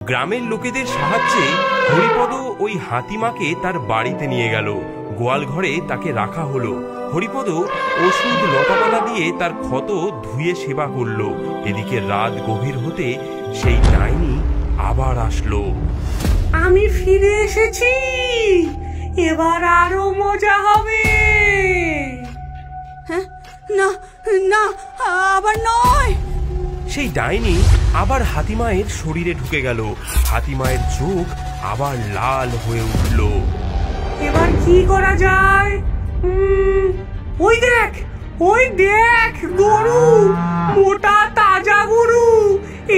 গ্রামের লোকেদের সাহায্যে হরিপদ ওই হাতিমাকে তার বাড়িতে নিয়ে গেল। গোয়াল ঘরে তাকে রাখা হলো। হরিপদ ওষুধ লতাপাতা দিয়ে তার ক্ষত ধুয়ে সেবা করল। এদিকে রাত গভীর হতে সেই ডাইনি আবার আসলো। আমি ফিরে এসেছি, এবার আরো মজা হবে। না না, আবার নয়। সেই ডাইনি আবার হাতিমায়ের শরীরে ঢুকে গেল। হাতিমায়ের চোখ আবার লাল হয়ে উঠল। এবার কি করা যায়? ওই দেখ, ওই দেখ, গরু, মোটা তাজা গরু।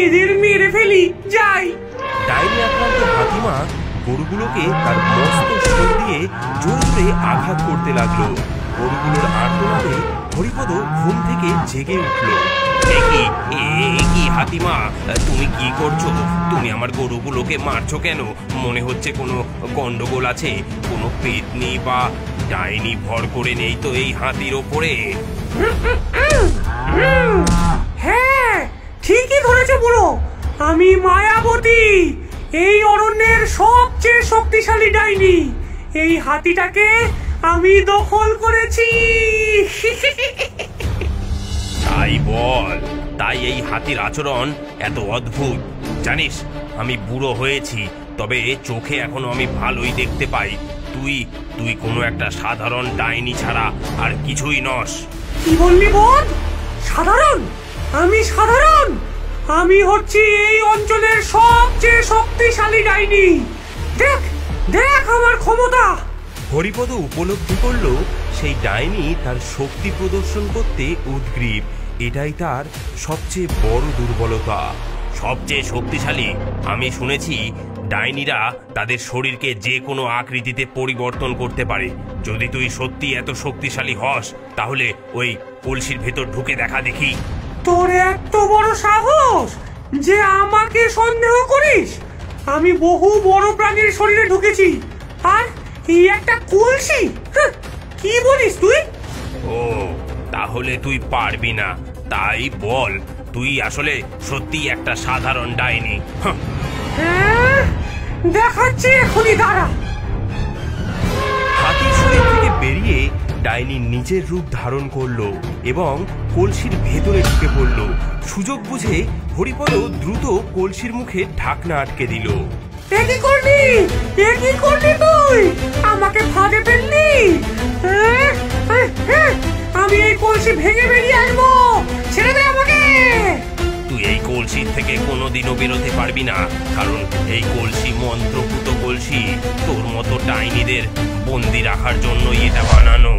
এদের মেরে ফেলি, যাই। ডাইনি আক্রান্ত হাতিমা গরুগুলোকে তার মস্ত সুর দিয়ে জোরে জোরে আঘাত করতে লাগলো। গরুগুলোর আর্তনাদে হরিপদ ঘুম থেকে জেগে উঠল। কি হাতিমা, তুমি কি করছো? তুমি আমার গরুগুলোকে মারছো কেন? মনে হচ্ছে কোনো গন্ডগোল আছে। কোনো পেতনি বা ডাইনি ভর করে নেই তো এই হাতির ওপরে? হ্যাঁ, ঠিকই ধরেছো বুড়ো। আমি মায়াবতী, এই অরণ্যের সবচেয়ে শক্তিশালী ডাইনি। এই হাতিটাকে আমি দখল করেছি। তাই বল, তাই এই হাতির আচরণ এত অদ্ভুত। জানিস, আমি বুড়ো হয়েছি, তবে চোখে এখনো আমি ভালোই দেখতে পাই। তুই কোনো একটা সাধারণ ডাইনি ছাড়া আর কিছুই নস। কি বললি বল? সাধারণ? আমি সাধারণ? আমি হচ্ছি এই অঞ্চলের সবচেয়ে শক্তিশালী ডাইনি। দেখ দেখ আমার ক্ষমতা। হরিপদ উপলব্ধি করল সেই ডাইনি তার শক্তি প্রদর্শন করতে উদগ্রীব। এটাই তার সবচেয়ে বড় দুর্বলতা। সবচেয়ে শক্তিশালী? আমি শুনেছি ডাইনিরা তাদের শরীরকে যে কোনো আকৃতিতে পরিবর্তন করতে পারে। যদি তুই সত্যি এত শক্তিশালী হস, তাহলে ওই কলসির ভেতর ঢুকে দেখা দেখি। তোর এত বড় সাহস যে আমাকে সন্দেহ করিস? আমি বহু বড় প্রাণীর শরীরে ঢুকেছি, আর এই একটা কলসি? কি বলিস তুই? ও, তাহলে তুই পারবি না। তাই বল, তুই আসলে সত্যি একটা সাধারণ ডাইনি? হ্যাঁ, দেখাচ্ছি এখনই, দাঁড়া। হাতির শরীর থেকে বেরিয়ে ডাইনি নিজের রূপ ধারণ করলো এবং কলসির ভেতরে ঢুকে পড়ল। সুযোগ বুঝে হরিপদ দ্রুত কলসির মুখে ঢাকনা আটকে দিল। কি করলি? কি করলি তুই? আমাকে ফাঁদে ফেললি? আমি এই কলসি ভেঙে বেরিয়ে আসবো। ছেড়ে দে আমাকে। তুই এই কলসির থেকে কোনোদিনও বেরোতে পারবি না, কারণ এই কলসি মন্ত্রপুত কলসি। তোর মতো ডাইনিদের বন্দি রাখার জন্যই এটা বানানো।